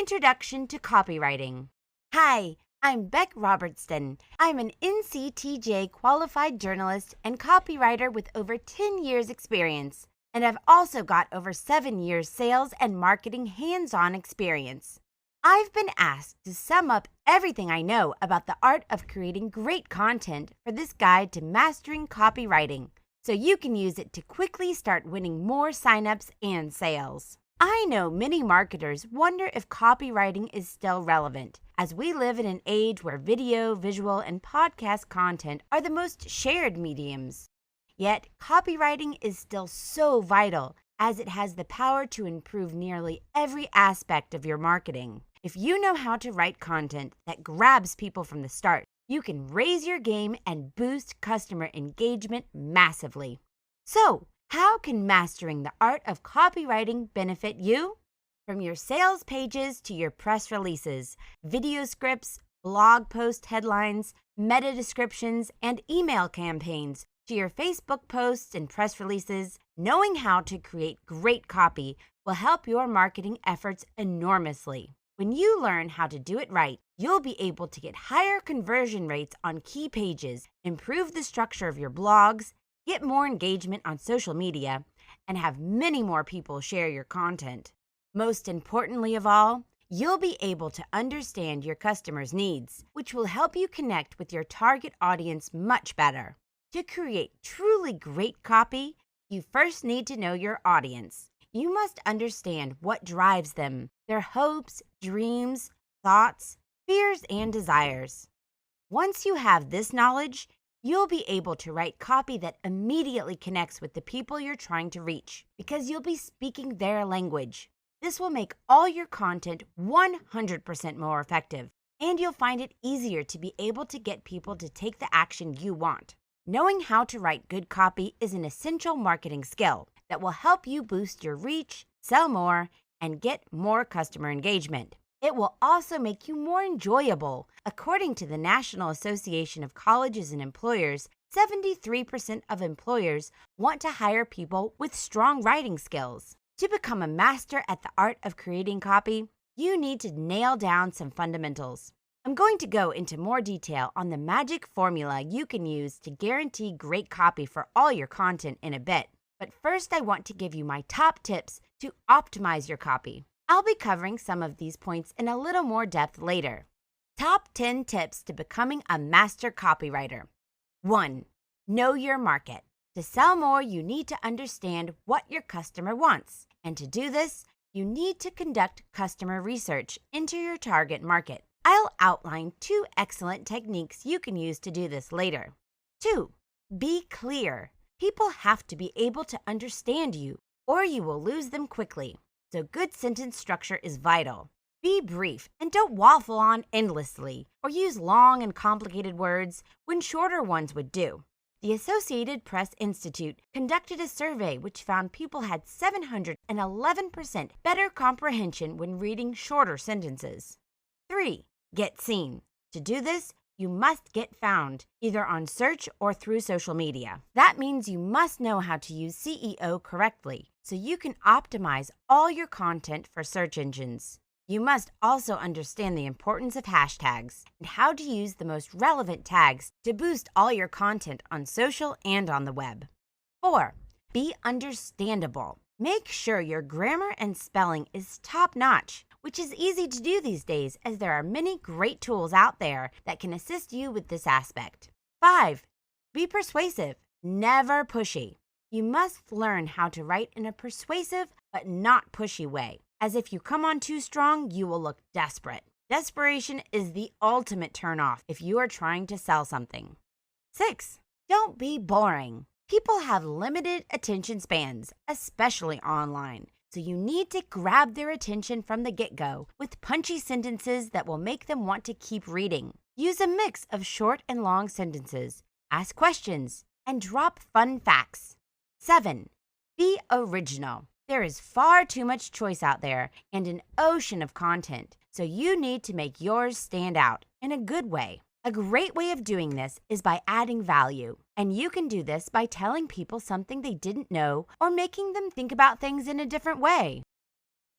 Introduction to Copywriting. Hi, I'm Beck Robertson. I'm an NCTJ qualified journalist and copywriter with over 10 years experience. And I've also got over 7 years sales and marketing hands-on experience. I've been asked to sum up everything I know about the art of creating great content for this guide to mastering copywriting, so you can use it to quickly start winning more signups and sales. I know many marketers wonder if copywriting is still relevant, as we live in an age where video, visual, and podcast content are the most shared mediums. Yet, copywriting is still so vital, as it has the power to improve nearly every aspect of your marketing. If you know how to write content that grabs people from the start, you can raise your game and boost customer engagement massively. So, how can mastering the art of copywriting benefit you? From your sales pages to your press releases, video scripts, blog post headlines, meta descriptions, and email campaigns, to your Facebook posts and press releases, knowing how to create great copy will help your marketing efforts enormously. When you learn how to do it right, you'll be able to get higher conversion rates on key pages, improve the structure of your blogs, get more engagement on social media, and have many more people share your content. Most importantly of all, you'll be able to understand your customers' needs, which will help you connect with your target audience much better. To create truly great copy, you first need to know your audience. You must understand what drives them, their hopes, dreams, thoughts, fears, and desires. Once you have this knowledge, you'll be able to write copy that immediately connects with the people you're trying to reach, because you'll be speaking their language. This will make all your content 100% more effective, and you'll find it easier to be able to get people to take the action you want. Knowing how to write good copy is an essential marketing skill that will help you boost your reach, sell more, and get more customer engagement. It will also make you more enjoyable. According to the National Association of Colleges and Employers, 73% of employers want to hire people with strong writing skills. To become a master at the art of creating copy, you need to nail down some fundamentals. I'm going to go into more detail on the magic formula you can use to guarantee great copy for all your content in a bit. But first, I want to give you my top tips to optimize your copy. I'll be covering some of these points in a little more depth later. Top 10 tips to becoming a master copywriter. 1. Know your market. To sell more, you need to understand what your customer wants. And to do this, you need to conduct customer research into your target market. I'll outline 2 excellent techniques you can use to do this later. 2. Be clear. People have to be able to understand you, or you will lose them quickly. So good sentence structure is vital. Be brief and don't waffle on endlessly or use long and complicated words when shorter ones would do. The Associated Press Institute conducted a survey which found people had 711% better comprehension when reading shorter sentences. 3. Get seen. To do this, you must get found, either on search or through social media. That means you must know how to use SEO correctly, so you can optimize all your content for search engines. You must also understand the importance of hashtags and how to use the most relevant tags to boost all your content on social and on the web. 4. Be understandable. Make sure your grammar and spelling is top-notch, which is easy to do these days as there are many great tools out there that can assist you with this aspect. 5. Be persuasive, never pushy. You must learn how to write in a persuasive but not pushy way, as if you come on too strong, you will look desperate. Desperation is the ultimate turnoff if you are trying to sell something. 6. Don't be boring. People have limited attention spans, especially online. So you need to grab their attention from the get-go with punchy sentences that will make them want to keep reading. Use a mix of short and long sentences, ask questions, and drop fun facts. 7. Be original. There is far too much choice out there and an ocean of content, so you need to make yours stand out in a good way. A great way of doing this is by adding value, and you can do this by telling people something they didn't know or making them think about things in a different way.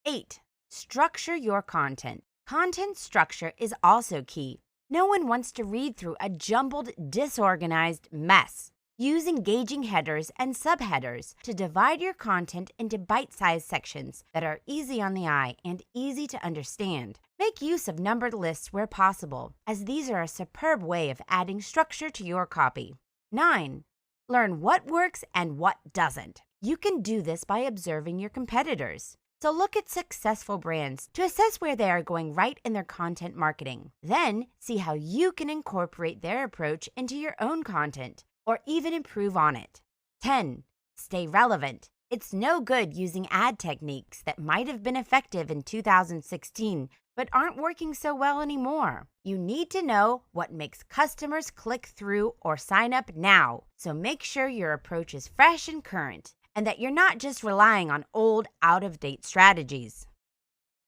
8. Structure your content. Content structure is also key. No one wants to read through a jumbled, disorganized mess. Use engaging headers and subheaders to divide your content into bite-sized sections that are easy on the eye and easy to understand. Make use of numbered lists where possible, as these are a superb way of adding structure to your copy. 9. Learn what works and what doesn't. You can do this by observing your competitors. So look at successful brands to assess where they are going right in their content marketing. Then see how you can incorporate their approach into your own content or even improve on it. 10. Stay relevant. It's no good using ad techniques that might have been effective in 2016 but aren't working so well anymore. You need to know what makes customers click through or sign up now, so make sure your approach is fresh and current, and that you're not just relying on old, out-of-date strategies.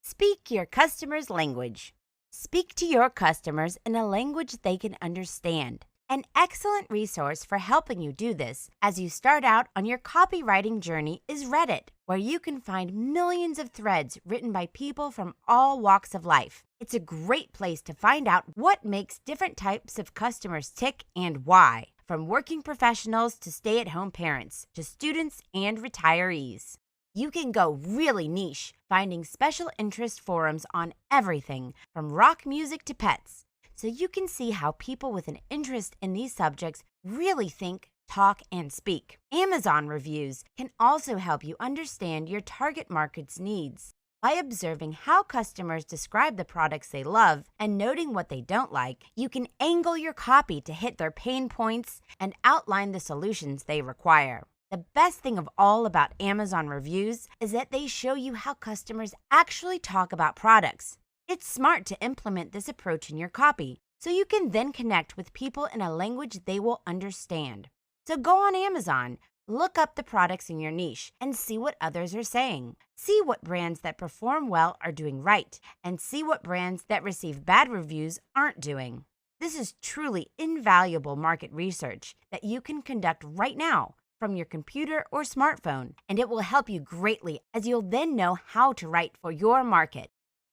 Speak your customers' language. Speak to your customers in a language they can understand. An excellent resource for helping you do this as you start out on your copywriting journey is Reddit, where you can find millions of threads written by people from all walks of life. It's a great place to find out what makes different types of customers tick and why, from working professionals to stay-at-home parents to students and retirees. You can go really niche, finding special interest forums on everything from rock music to pets, so you can see how people with an interest in these subjects really think, talk, and speak. Amazon reviews can also help you understand your target market's needs. By observing how customers describe the products they love and noting what they don't like, you can angle your copy to hit their pain points and outline the solutions they require. The best thing of all about Amazon reviews is that they show you how customers actually talk about products. It's smart to implement this approach in your copy, so you can then connect with people in a language they will understand. So go on Amazon, look up the products in your niche, and see what others are saying. See what brands that perform well are doing right, and see what brands that receive bad reviews aren't doing. This is truly invaluable market research that you can conduct right now from your computer or smartphone, and it will help you greatly as you'll then know how to write for your market.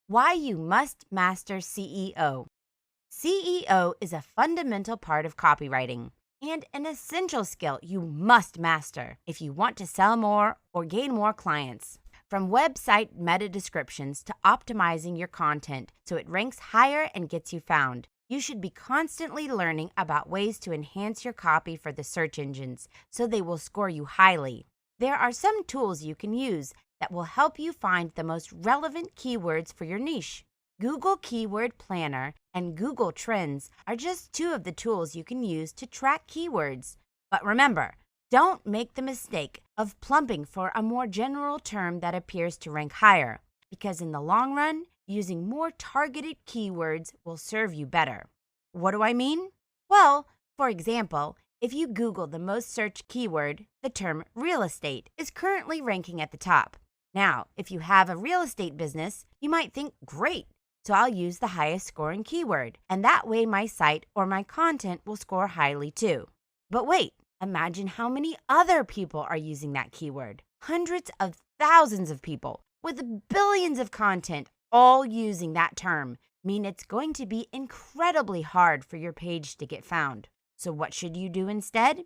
Why you must master SEO. SEO is a fundamental part of copywriting and an essential skill you must master if you want to sell more or gain more clients. From website meta descriptions to optimizing your content so it ranks higher and gets you found, you should be constantly learning about ways to enhance your copy for the search engines so they will score you highly. There are some tools you can use that will help you find the most relevant keywords for your niche. Google Keyword Planner and Google Trends are just two of the tools you can use to track keywords. But remember, don't make the mistake of plumping for a more general term that appears to rank higher, because in the long run, using more targeted keywords will serve you better. What do I mean? Well, for example, if you Google the most searched keyword, the term real estate is currently ranking at the top. Now, if you have a real estate business, you might think, great, so I'll use the highest scoring keyword, and that way my site or my content will score highly too. But wait, imagine how many other people are using that keyword. Hundreds of thousands of people with billions of content all using that term mean it's going to be incredibly hard for your page to get found. So what should you do instead?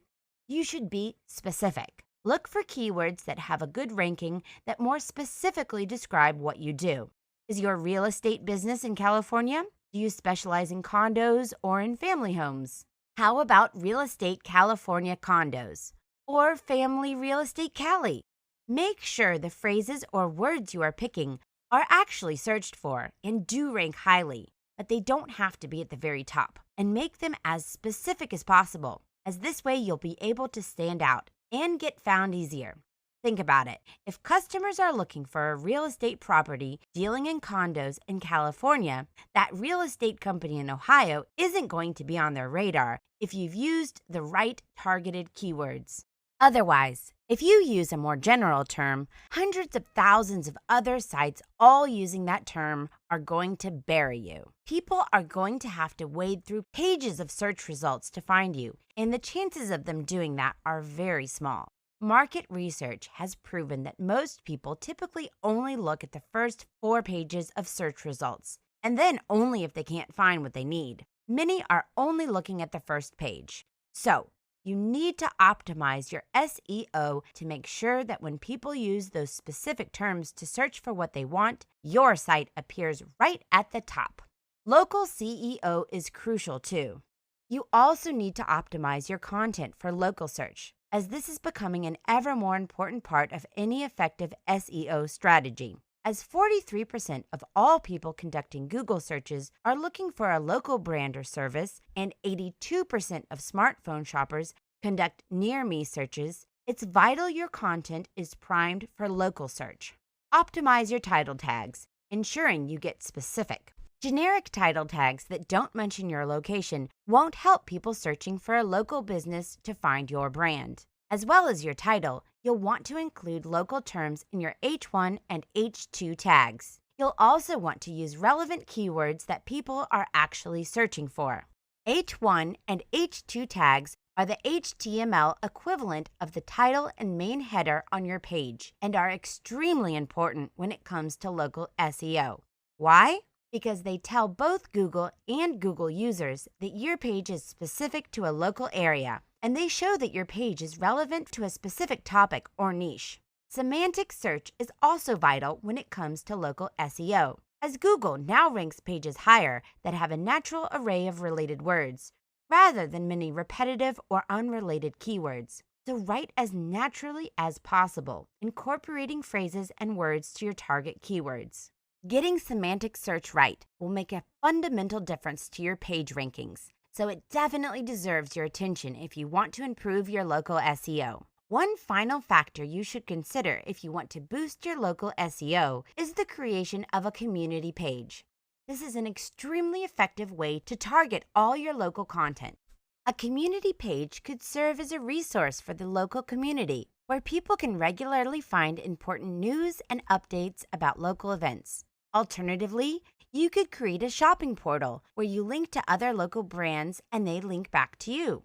You should be specific. Look for keywords that have a good ranking that more specifically describe what you do. Is your real estate business in California? Do you specialize in condos or in family homes? How about Real Estate California Condos or Family Real Estate Cali? Make sure the phrases or words you are picking are actually searched for and do rank highly, but they don't have to be at the very top. And make them as specific as possible, as this way you'll be able to stand out and get found easier. Think about it. If customers are looking for a real estate property dealing in condos in California, that real estate company in Ohio isn't going to be on their radar if you've used the right targeted keywords. Otherwise, if you use a more general term, hundreds of thousands of other sites all using that term are going to bury you. People are going to have to wade through pages of search results to find you, and the chances of them doing that are very small. Market research has proven that most people typically only look at the first 4 pages of search results, and then only if they can't find what they need. Many are only looking at the first page. So, you need to optimize your SEO to make sure that when people use those specific terms to search for what they want, your site appears right at the top. Local SEO is crucial too. You also need to optimize your content for local search, as this is becoming an ever more important part of any effective SEO strategy. As 43% of all people conducting Google searches are looking for a local brand or service, and 82% of smartphone shoppers conduct near-me searches, it's vital your content is primed for local search. Optimize your title tags, ensuring you get specific. Generic title tags that don't mention your location won't help people searching for a local business to find your brand. As well as your title, you'll want to include local terms in your H1 and H2 tags. You'll also want to use relevant keywords that people are actually searching for. H1 and H2 tags are the HTML equivalent of the title and main header on your page and are extremely important when it comes to local SEO. Why? Because they tell both Google and Google users that your page is specific to a local area, and they show that your page is relevant to a specific topic or niche. Semantic search is also vital when it comes to local SEO, as Google now ranks pages higher that have a natural array of related words, rather than many repetitive or unrelated keywords. So write as naturally as possible, incorporating phrases and words to your target keywords. Getting semantic search right will make a fundamental difference to your page rankings, so it definitely deserves your attention if you want to improve your local SEO. One final factor you should consider if you want to boost your local SEO is the creation of a community page. This is an extremely effective way to target all your local content. A community page could serve as a resource for the local community, where people can regularly find important news and updates about local events. Alternatively, you could create a shopping portal where you link to other local brands and they link back to you.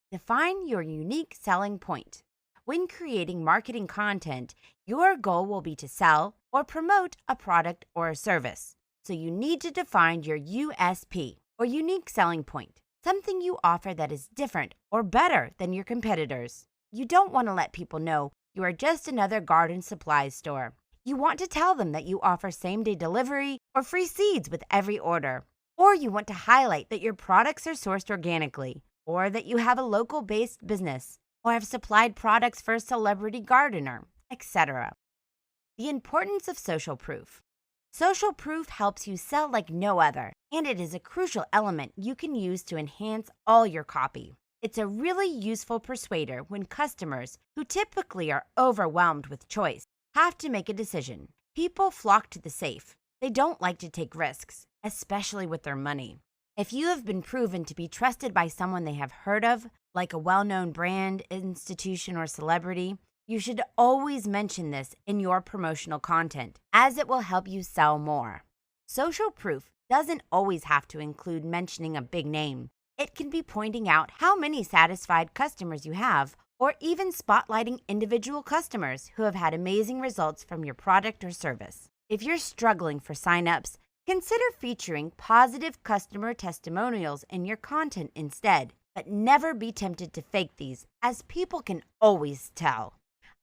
Define your unique selling point. When creating marketing content, your goal will be to sell or promote a product or a service. So you need to define your USP, or unique selling point, something you offer that is different or better than your competitors. You don't want to let people know you are just another garden supplies store. You want to tell them that you offer same-day delivery or free seeds with every order. Or you want to highlight that your products are sourced organically, or that you have a local-based business, or have supplied products for a celebrity gardener, etc. The importance of social proof. Social proof helps you sell like no other, and it is a crucial element you can use to enhance all your copy. It's a really useful persuader when customers, who typically are overwhelmed with choice, have to make a decision. People flock to the safe. They don't like to take risks, especially with their money. If you have been proven to be trusted by someone they have heard of, like a well-known brand, institution, or celebrity, you should always mention this in your promotional content, as it will help you sell more. Social proof doesn't always have to include mentioning a big name. It can be pointing out how many satisfied customers you have, or even spotlighting individual customers who have had amazing results from your product or service. If you're struggling for signups, consider featuring positive customer testimonials in your content instead, but never be tempted to fake these, as people can always tell.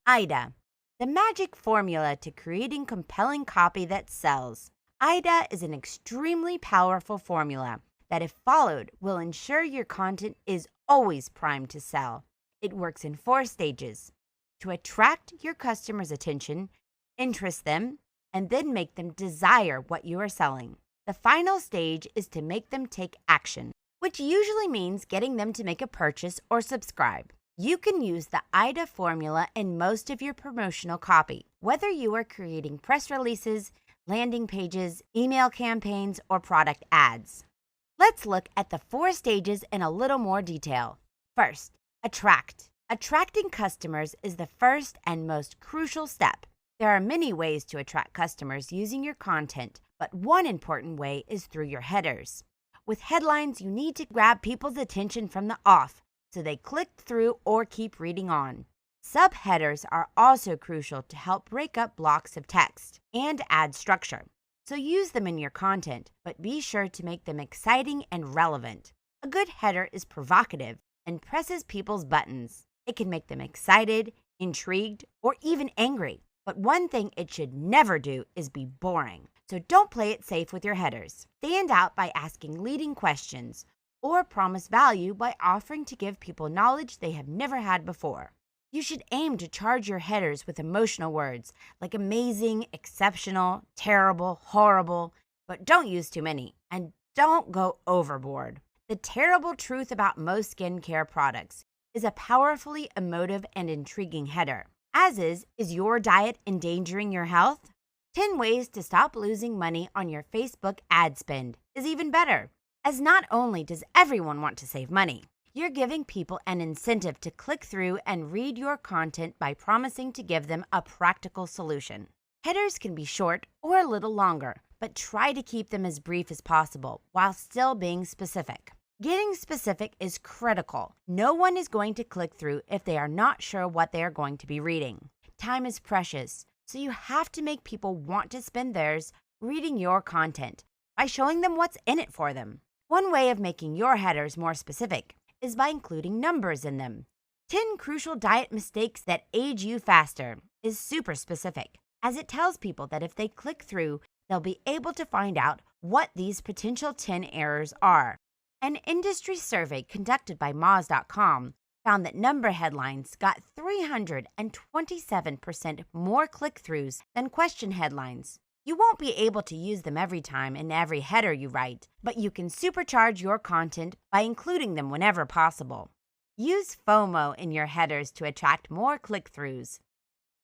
IDA, the magic formula to creating compelling copy that sells. IDA is an extremely powerful formula that, if followed, will ensure your content is always primed to sell. It works in 4 stages: to attract your customers' attention, interest them, and then make them desire what you are selling. The final stage is to make them take action, which usually means getting them to make a purchase or subscribe. You can use the IDA formula in most of your promotional copy, whether you are creating press releases, landing pages, email campaigns, or product ads. Let's look at the 4 stages in a little more detail. First, attract. Attracting customers is the first and most crucial step. There are many ways to attract customers using your content, but one important way is through your headers. With headlines, you need to grab people's attention from the off, so they click through or keep reading on. Subheaders are also crucial to help break up blocks of text and add structure. So use them in your content, but be sure to make them exciting and relevant. A good header is provocative and presses people's buttons. It can make them excited, intrigued, or even angry. But one thing it should never do is be boring. So don't play it safe with your headers. Stand out by asking leading questions, or promise value by offering to give people knowledge they have never had before. You should aim to charge your headers with emotional words like amazing, exceptional, terrible, horrible, but don't use too many and don't go overboard. The terrible truth about most skincare products is a powerfully emotive and intriguing header. As is your diet endangering your health? 10 ways to stop losing money on your Facebook ad spend is even better, as not only does everyone want to save money, you're giving people an incentive to click through and read your content by promising to give them a practical solution. Headers can be short or a little longer, but try to keep them as brief as possible while still being specific. Getting specific is critical. No one is going to click through if they are not sure what they are going to be reading. Time is precious, so you have to make people want to spend theirs reading your content by showing them what's in it for them. One way of making your headers more specific is by including numbers in them. 10 crucial diet mistakes that age you faster is super specific, as it tells people that if they click through, they'll be able to find out what these potential 10 errors are. An industry survey conducted by Moz.com found that number headlines got 327% more click-throughs than question headlines. You won't be able to use them every time in every header you write, but you can supercharge your content by including them whenever possible. Use FOMO in your headers to attract more click-throughs.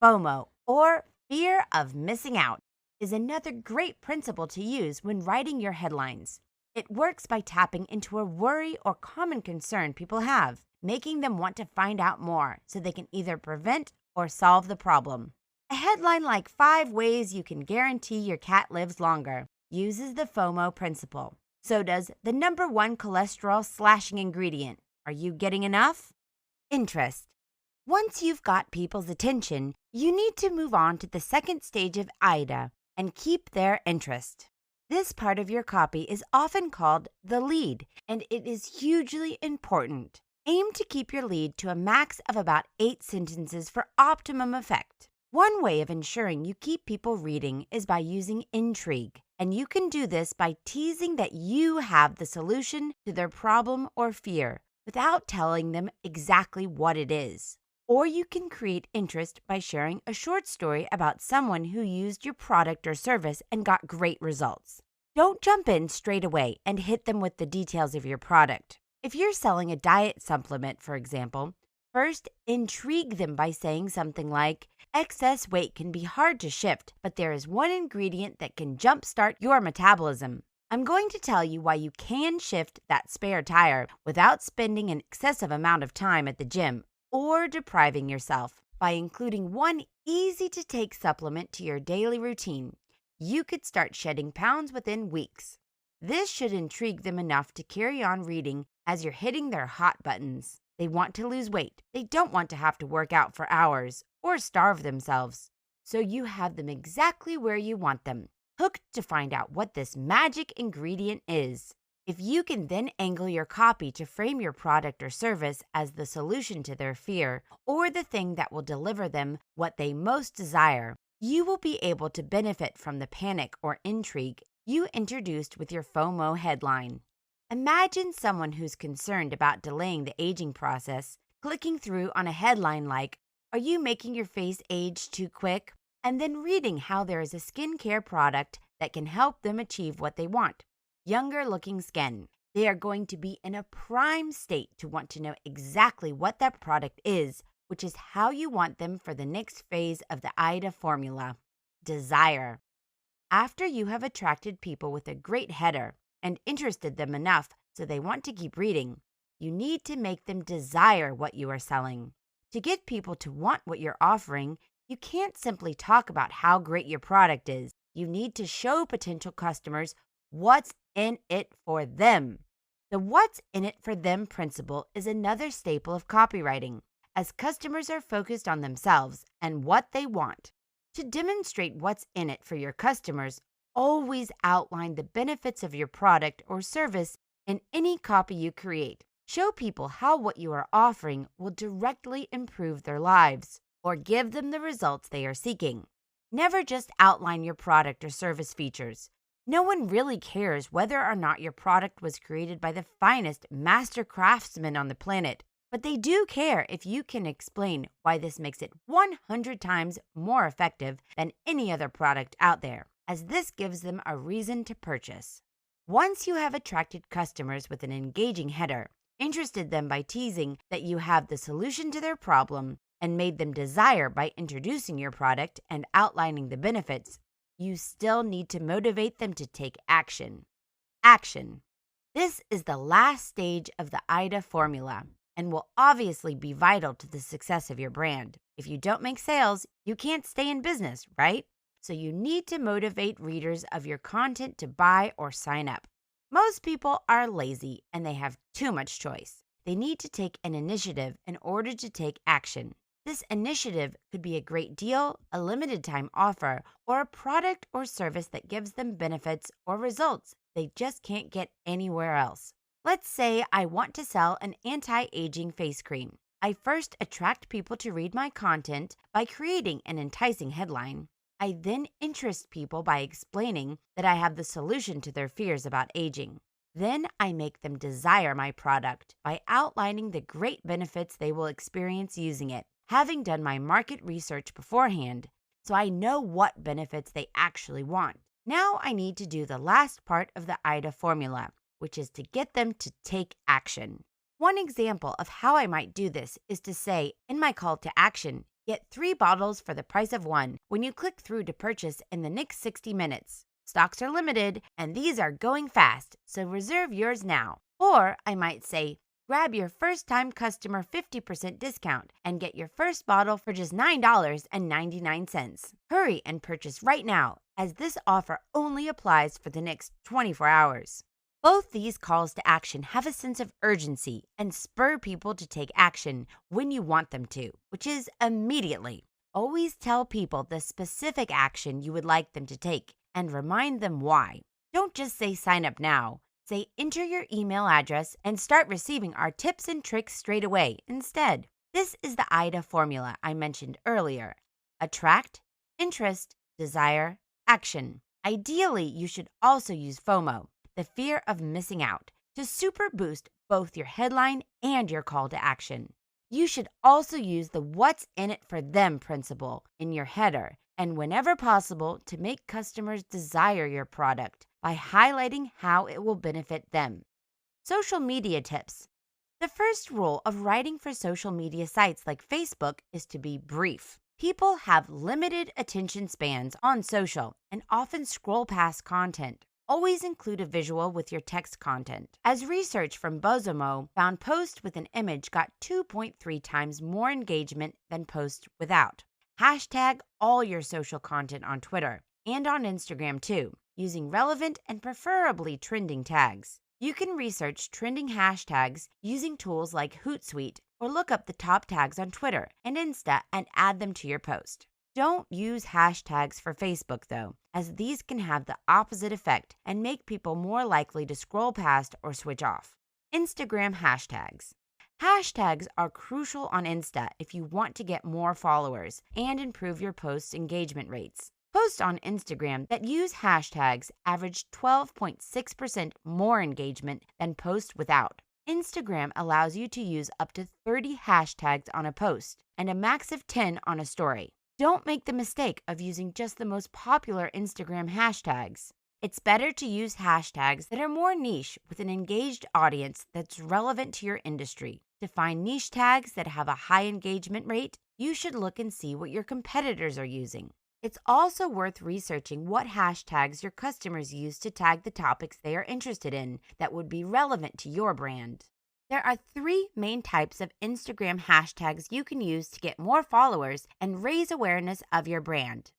FOMO, or fear of missing out, is another great principle to use when writing your headlines. It works by tapping into a worry or common concern people have, making them want to find out more so they can either prevent or solve the problem. A headline like 5 ways you can guarantee your cat lives longer uses the FOMO principle. So does the number 1 cholesterol slashing ingredient. Are you getting enough? Interest. Once you've got people's attention, you need to move on to the second stage of AIDA and keep their interest. This part of your copy is often called the lead, and it is hugely important. Aim to keep your lead to a max of about 8 sentences for optimum effect. One way of ensuring you keep people reading is by using intrigue, and you can do this by teasing that you have the solution to their problem or fear without telling them exactly what it is. Or you can create interest by sharing a short story about someone who used your product or service and got great results. Don't jump in straight away and hit them with the details of your product. If you're selling a diet supplement, for example, first intrigue them by saying something like, excess weight can be hard to shift, but there is one ingredient that can jumpstart your metabolism. I'm going to tell you why you can shift that spare tire without spending an excessive amount of time at the gym or depriving yourself. By including one easy-to-take supplement to your daily routine, you could start shedding pounds within weeks. This should intrigue them enough to carry on reading as you're hitting their hot buttons. They want to lose weight. They don't want to have to work out for hours or starve themselves. So you have them exactly where you want them, hooked to find out what this magic ingredient is. If you can then angle your copy to frame your product or service as the solution to their fear or the thing that will deliver them what they most desire, you will be able to benefit from the panic or intrigue you introduced with your FOMO headline. Imagine someone who's concerned about delaying the aging process, clicking through on a headline like, "Are you making your face age too quick?" and then reading how there is a skincare product that can help them achieve what they want. Younger looking skin. They are going to be in a prime state to want to know exactly what that product is, which is how you want them for the next phase of the AIDA formula. Desire. After you have attracted people with a great header and interested them enough so they want to keep reading, you need to make them desire what you are selling. To get people to want what you're offering, you can't simply talk about how great your product is. You need to show potential customers what's in it for them. The what's in it for them principle is another staple of copywriting. as customers are focused on themselves and what they want. To demonstrate what's in it for your customers, always outline the benefits of your product or service in any copy you create. Show people how what you are offering will directly improve their lives or give them the results they are seeking. Never just outline your product or service features. No one really cares whether or not your product was created by the finest master craftsman on the planet, but they do care if you can explain why this makes it 100 times more effective than any other product out there, as this gives them a reason to purchase. Once you have attracted customers with an engaging header, interested them by teasing that you have the solution to their problem, and made them desire by introducing your product and outlining the benefits, you still need to motivate them to take action. Action. This is the last stage of the IDA formula and will obviously be vital to the success of your brand. If you don't make sales, you can't stay in business, right? So you need to motivate readers of your content to buy or sign up. Most people are lazy and they have too much choice. They need to take an initiative in order to take action. This initiative could be a great deal, a limited time offer, or a product or service that gives them benefits or results they just can't get anywhere else. Let's say I want to sell an anti-aging face cream. I first attract people to read my content by creating an enticing headline. I then interest people by explaining that I have the solution to their fears about aging. Then I make them desire my product by outlining the great benefits they will experience using it, having done my market research beforehand, so I know what benefits they actually want. Now I need to do the last part of the IDA formula, which is to get them to take action. One example of how I might do this is to say in my call to action, get 3 bottles for the price of 1 when you click through to purchase in the next 60 minutes. Stocks are limited and these are going fast, so reserve yours now. Or I might say, grab your first-time customer 50% discount and get your first bottle for just $9.99. Hurry and purchase right now, as this offer only applies for the next 24 hours. Both these calls to action have a sense of urgency and spur people to take action when you want them to, which is immediately. Always tell people the specific action you would like them to take and remind them why. Don't just say sign up now. Say enter your email address and start receiving our tips and tricks straight away instead. This is the IDA formula I mentioned earlier. Attract, interest, desire, action. Ideally, you should also use FOMO, the fear of missing out, to super boost both your headline and your call to action. You should also use the what's in it for them principle in your header, and whenever possible, to make customers desire your product by highlighting how it will benefit them. Social media tips. The first rule of writing for social media sites like Facebook is to be brief. People have limited attention spans on social and often scroll past content. Always include a visual with your text content. As research from Bozomo found, posts with an image got 2.3 times more engagement than posts without. Hashtag all your social content on Twitter and on Instagram too, using relevant and preferably trending tags. You can research trending hashtags using tools like Hootsuite or look up the top tags on Twitter and Insta and add them to your post. Don't use hashtags for Facebook though, as these can have the opposite effect and make people more likely to scroll past or switch off. Instagram hashtags. Hashtags are crucial on Insta if you want to get more followers and improve your post's engagement rates. Posts on Instagram that use hashtags average 12.6% more engagement than posts without. Instagram allows you to use up to 30 hashtags on a post and a max of 10 on a story. Don't make the mistake of using just the most popular Instagram hashtags. It's better to use hashtags that are more niche with an engaged audience that's relevant to your industry. To find niche tags that have a high engagement rate, you should look and see what your competitors are using. It's also worth researching what hashtags your customers use to tag the topics they are interested in that would be relevant to your brand. There are 3 main types of Instagram hashtags you can use to get more followers and raise awareness of your brand.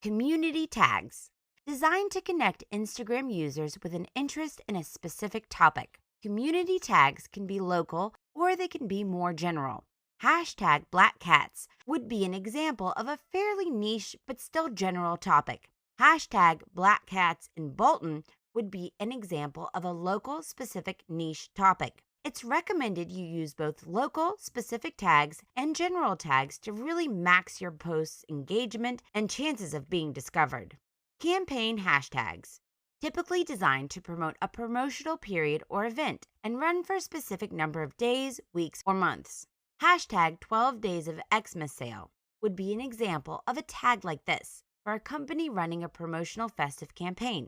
Community tags. Designed to connect Instagram users with an interest in a specific topic. Community tags can be local or they can be more general. Hashtag black cats would be an example of a fairly niche but still general topic. Hashtag black cats in Bolton would be an example of a local specific niche topic. It's recommended you use both local specific tags and general tags to really max your post's engagement and chances of being discovered. Campaign hashtags, typically designed to promote a promotional period or event and run for a specific number of days, weeks, or months. Hashtag 12 days of Xmas sale would be an example of a tag like this for a company running a promotional festive campaign.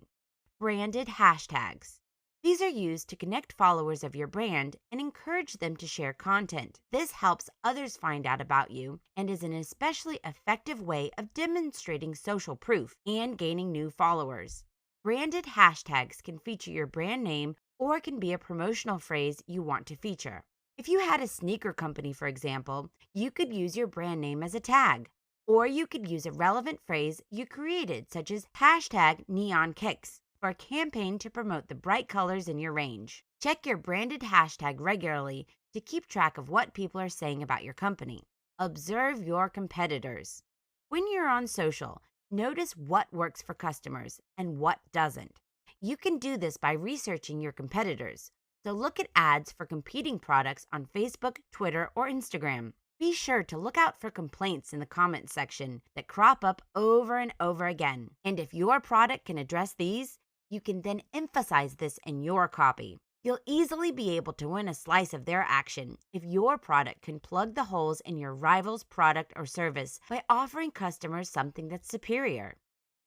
Branded hashtags. These are used to connect followers of your brand and encourage them to share content. This helps others find out about you and is an especially effective way of demonstrating social proof and gaining new followers. Branded hashtags can feature your brand name or can be a promotional phrase you want to feature. If you had a sneaker company, for example, you could use your brand name as a tag, or you could use a relevant phrase you created, such as hashtag neon kicks, for a campaign to promote the bright colors in your range. Check your branded hashtag regularly to keep track of what people are saying about your company. Observe your competitors. When you're on social, notice what works for customers and what doesn't. You can do this by researching your competitors. So look at ads for competing products on Facebook, Twitter, or Instagram. Be sure to look out for complaints in the comments section that crop up over and over again. And if your product can address these, you can then emphasize this in your copy. You'll easily be able to win a slice of their action if your product can plug the holes in your rival's product or service by offering customers something that's superior.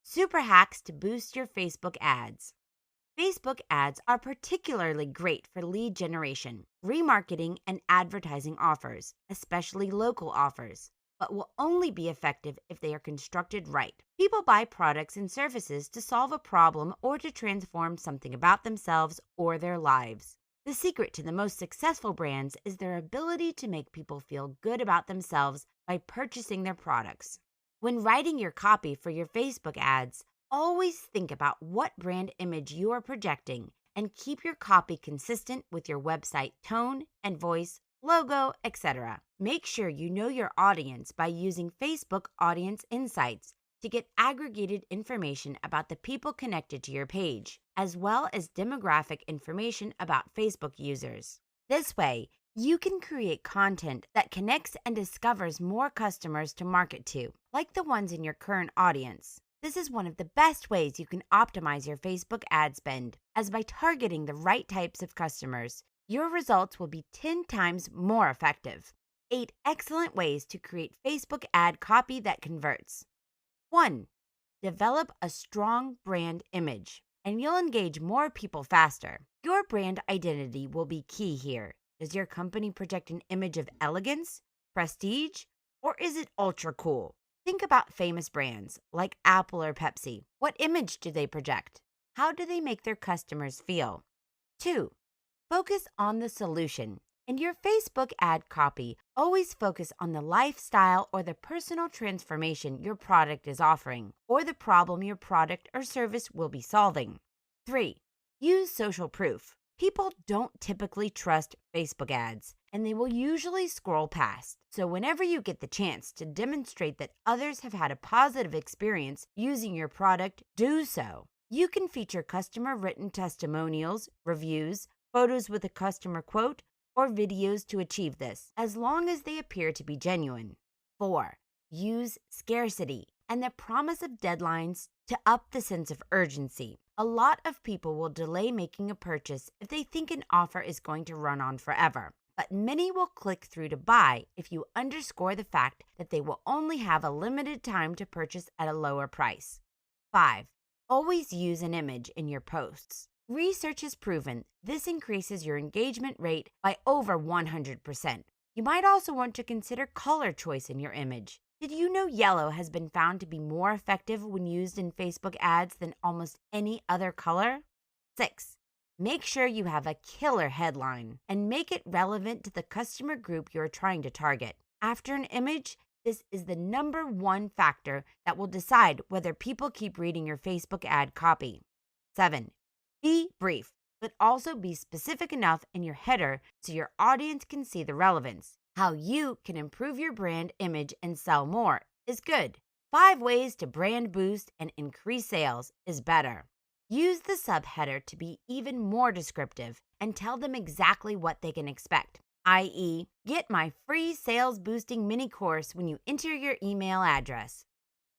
Super hacks to boost your Facebook ads. Facebook ads are particularly great for lead generation, remarketing, and advertising offers, especially local offers, but will only be effective if they are constructed right. People buy products and services to solve a problem or to transform something about themselves or their lives. The secret to the most successful brands is their ability to make people feel good about themselves by purchasing their products. When writing your copy for your Facebook ads, always think about what brand image you are projecting and keep your copy consistent with your website tone and voice, logo, etc. Make sure you know your audience by using Facebook Audience Insights to get aggregated information about the people connected to your page, as well as demographic information about Facebook users. This way, you can create content that connects and discovers more customers to market to, like the ones in your current audience. This is one of the best ways you can optimize your Facebook ad spend, as by targeting the right types of customers, your results will be 10 times more effective. 8 excellent ways to create Facebook ad copy that converts. 1. Develop a strong brand image, and you'll engage more people faster. Your brand identity will be key here. Does your company project an image of elegance, prestige, or is it ultra cool? Think about famous brands like Apple or Pepsi. What image do they project? How do they make their customers feel? 2. Focus on the solution. In your Facebook ad copy, always focus on the lifestyle or the personal transformation your product is offering, or the problem your product or service will be solving. 3. Use social proof. People don't typically trust Facebook ads, and they will usually scroll past. So whenever you get the chance to demonstrate that others have had a positive experience using your product, do so. You can feature customer-written testimonials, reviews, photos with a customer quote, or videos to achieve this, as long as they appear to be genuine. 4. Use scarcity and the promise of deadlines to up the sense of urgency. A lot of people will delay making a purchase if they think an offer is going to run on forever, but many will click through to buy if you underscore the fact that they will only have a limited time to purchase at a lower price. 5. Always use an image in your posts. Research has proven this increases your engagement rate by over 100%. You might also want to consider color choice in your image. Did you know yellow has been found to be more effective when used in Facebook ads than almost any other color? 6. Make sure you have a killer headline and make it relevant to the customer group you're trying to target. After an image, this is the number one factor that will decide whether people keep reading your Facebook ad copy. 7. Be brief, but also be specific enough in your header so your audience can see the relevance. How you can improve your brand image and sell more is good. 5 ways to brand boost and increase sales is better. Use the subheader to be even more descriptive and tell them exactly what they can expect, i.e., get my free sales boosting mini course when you enter your email address.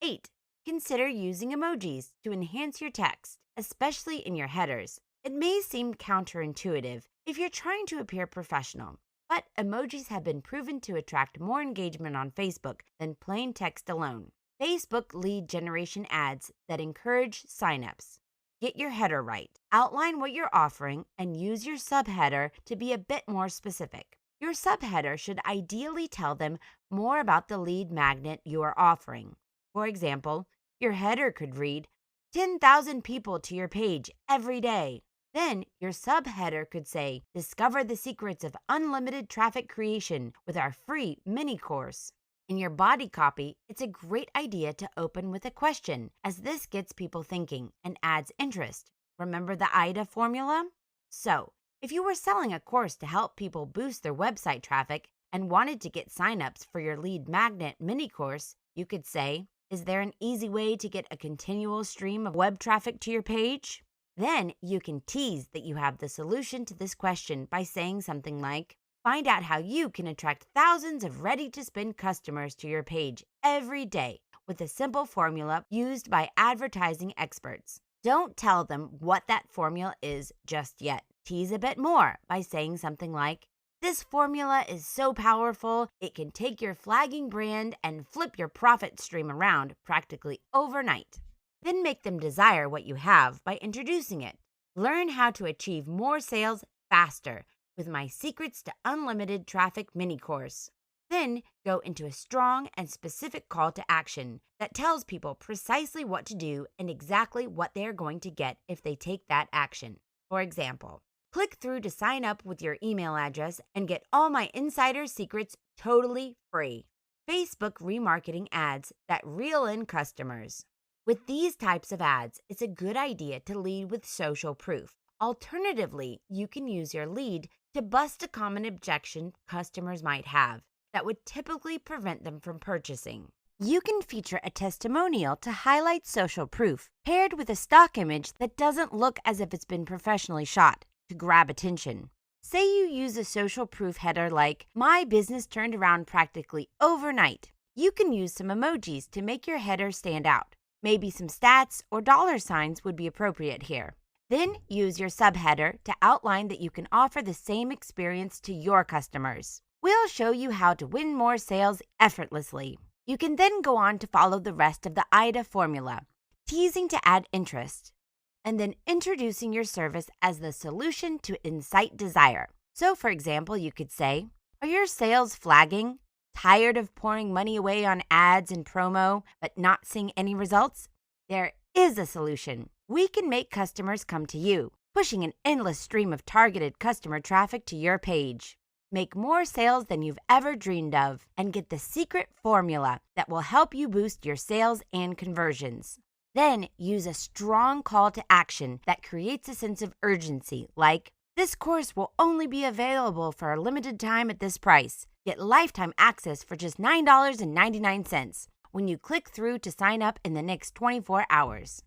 8. Consider using emojis to enhance your text, especially in your headers. It may seem counterintuitive if you're trying to appear professional, but emojis have been proven to attract more engagement on Facebook than plain text alone. Facebook lead generation ads that encourage signups. Get your header right. Outline what you're offering and use your subheader to be a bit more specific. Your subheader should ideally tell them more about the lead magnet you are offering. For example, your header could read, 10,000 people to your page every day. Then your subheader could say, discover the secrets of unlimited traffic creation with our free mini course. In your body copy, it's a great idea to open with a question, as this gets people thinking and adds interest. Remember the IDA formula? So, if you were selling a course to help people boost their website traffic and wanted to get signups for your lead magnet mini course, you could say, is there an easy way to get a continual stream of web traffic to your page? Then you can tease that you have the solution to this question by saying something like, find out how you can attract thousands of ready-to-spend customers to your page every day with a simple formula used by advertising experts. Don't tell them what that formula is just yet. Tease a bit more by saying something like, this formula is so powerful, it can take your flagging brand and flip your profit stream around practically overnight. Then make them desire what you have by introducing it. Learn how to achieve more sales faster with my Secrets to Unlimited Traffic mini course. Then go into a strong and specific call to action that tells people precisely what to do and exactly what they are going to get if they take that action. For example, click through to sign up with your email address and get all my insider secrets totally free. Facebook remarketing ads that reel in customers. With these types of ads, it's a good idea to lead with social proof. Alternatively, you can use your lead to bust a common objection customers might have that would typically prevent them from purchasing. You can feature a testimonial to highlight social proof, paired with a stock image that doesn't look as if it's been professionally shot, to grab attention. Say you use a social proof header like, my business turned around practically overnight. You can use some emojis to make your header stand out. Maybe some stats or dollar signs would be appropriate here. Then use your subheader to outline that you can offer the same experience to your customers. We'll show you how to win more sales effortlessly. You can then go on to follow the rest of the IDA formula, teasing to add interest, and then introducing your service as the solution to incite desire. So, for example, you could say, are your sales flagging? Tired of pouring money away on ads and promo, but not seeing any results? There is a solution. We can make customers come to you, pushing an endless stream of targeted customer traffic to your page. Make more sales than you've ever dreamed of and get the secret formula that will help you boost your sales and conversions. Then use a strong call to action that creates a sense of urgency, like, this course will only be available for a limited time at this price. Get lifetime access for just $9.99 when you click through to sign up in the next 24 hours.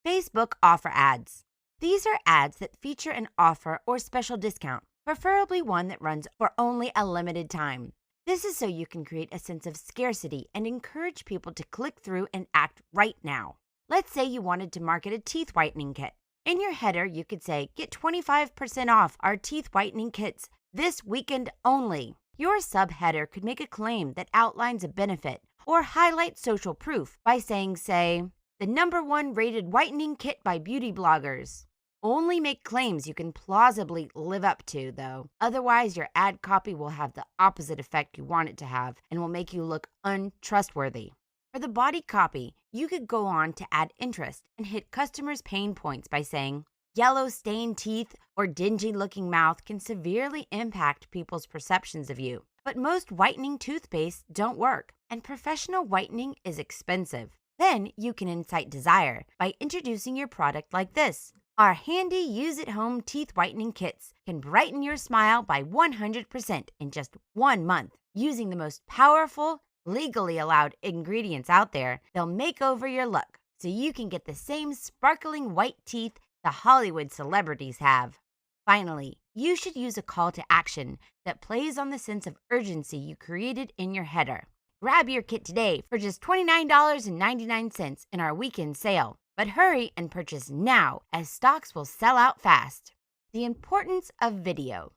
Facebook offer ads. These are ads that feature an offer or special discount, preferably one that runs for only a limited time. This is so you can create a sense of scarcity and encourage people to click through and act right now. Let's say you wanted to market a teeth whitening kit. In your header, you could say, get 25% off our teeth whitening kits this weekend only. Your subheader could make a claim that outlines a benefit or highlight social proof by saying, say, the #1 rated whitening kit by beauty bloggers. Only make claims you can plausibly live up to, though. Otherwise, your ad copy will have the opposite effect you want it to have and will make you look untrustworthy. For the body copy, you could go on to add interest and hit customers' pain points by saying, yellow stained teeth or dingy-looking mouth can severely impact people's perceptions of you. But most whitening toothpastes don't work, and professional whitening is expensive. Then you can incite desire by introducing your product like this. Our handy use-at-home teeth whitening kits can brighten your smile by 100% in just 1 month. Using the most powerful, legally allowed ingredients out there, they'll make over your look so you can get the same sparkling white teeth the Hollywood celebrities have. Finally, you should use a call to action that plays on the sense of urgency you created in your header. Grab your kit today for just $29.99 in our weekend sale. But hurry and purchase now, as stocks will sell out fast. The importance of video.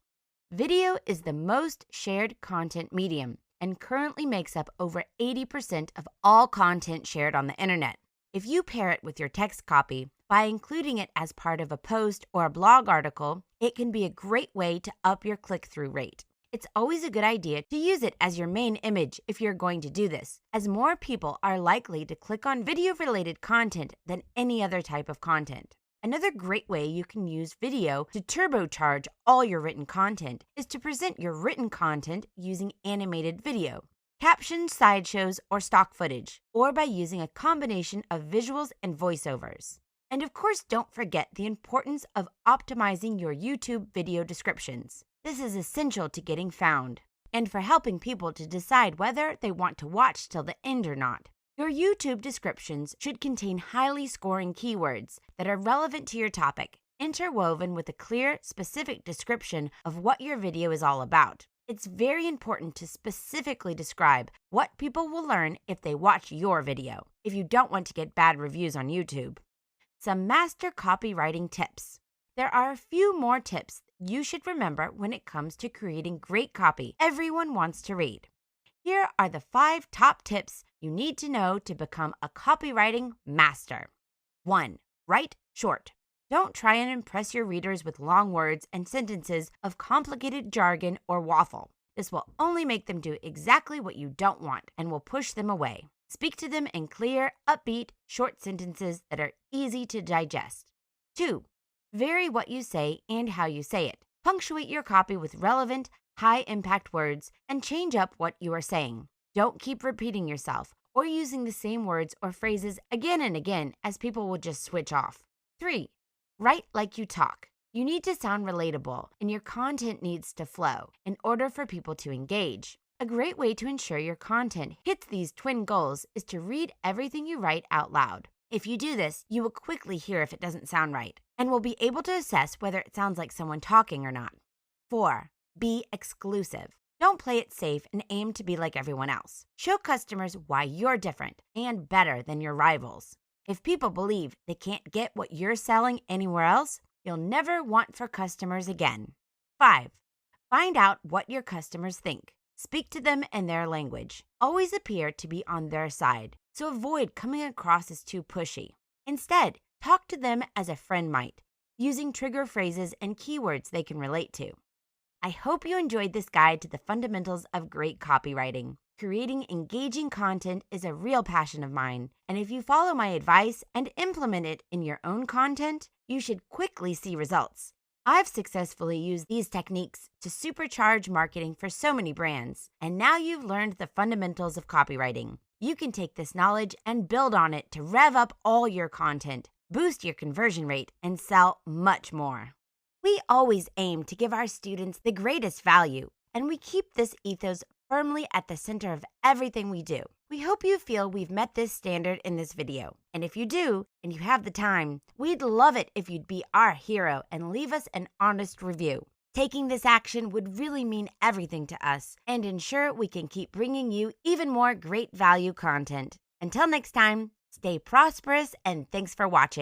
Video is the most shared content medium and currently makes up over 80% of all content shared on the internet. If you pair it with your text copy by including it as part of a post or a blog article, it can be a great way to up your click-through rate. It's always a good idea to use it as your main image if you're going to do this, as more people are likely to click on video-related content than any other type of content. Another great way you can use video to turbocharge all your written content is to present your written content using animated video, captions, slideshows, or stock footage, or by using a combination of visuals and voiceovers. And of course, don't forget the importance of optimizing your YouTube video descriptions. This is essential to getting found and for helping people to decide whether they want to watch till the end or not. Your YouTube descriptions should contain highly scoring keywords that are relevant to your topic, interwoven with a clear, specific description of what your video is all about. It's very important to specifically describe what people will learn if they watch your video, if you don't want to get bad reviews on YouTube. Some master copywriting tips. There are a few more tips you should remember when it comes to creating great copy everyone wants to read. Here are the 5 top tips you need to know to become a copywriting master. 1. Write short. Don't try and impress your readers with long words and sentences of complicated jargon or waffle. This will only make them do exactly what you don't want and will push them away. Speak to them in clear, upbeat, short sentences that are easy to digest. 2. Vary what you say and how you say it. Punctuate your copy with relevant, high-impact words and change up what you are saying. Don't keep repeating yourself or using the same words or phrases again and again, as people will just switch off. 3. Write like you talk. You need to sound relatable and your content needs to flow in order for people to engage. A great way to ensure your content hits these twin goals is to read everything you write out loud. If you do this, you will quickly hear if it doesn't sound right and will be able to assess whether it sounds like someone talking or not. 4. Be exclusive. Don't play it safe and aim to be like everyone else. Show customers why you're different and better than your rivals. If people believe they can't get what you're selling anywhere else, you'll never want for customers again. 5. Find out what your customers think. Speak to them in their language. Always appear to be on their side, so avoid coming across as too pushy. Instead, talk to them as a friend might, using trigger phrases and keywords they can relate to. I hope you enjoyed this guide to the fundamentals of great copywriting. Creating engaging content is a real passion of mine, and if you follow my advice and implement it in your own content, you should quickly see results. I've successfully used these techniques to supercharge marketing for so many brands, and now you've learned the fundamentals of copywriting. You can take this knowledge and build on it to rev up all your content, boost your conversion rate, and sell much more. We always aim to give our students the greatest value, and we keep this ethos firmly at the center of everything we do. We hope you feel we've met this standard in this video. And if you do, and you have the time, we'd love it if you'd be our hero and leave us an honest review. Taking this action would really mean everything to us and ensure we can keep bringing you even more great value content. Until next time, stay prosperous and thanks for watching.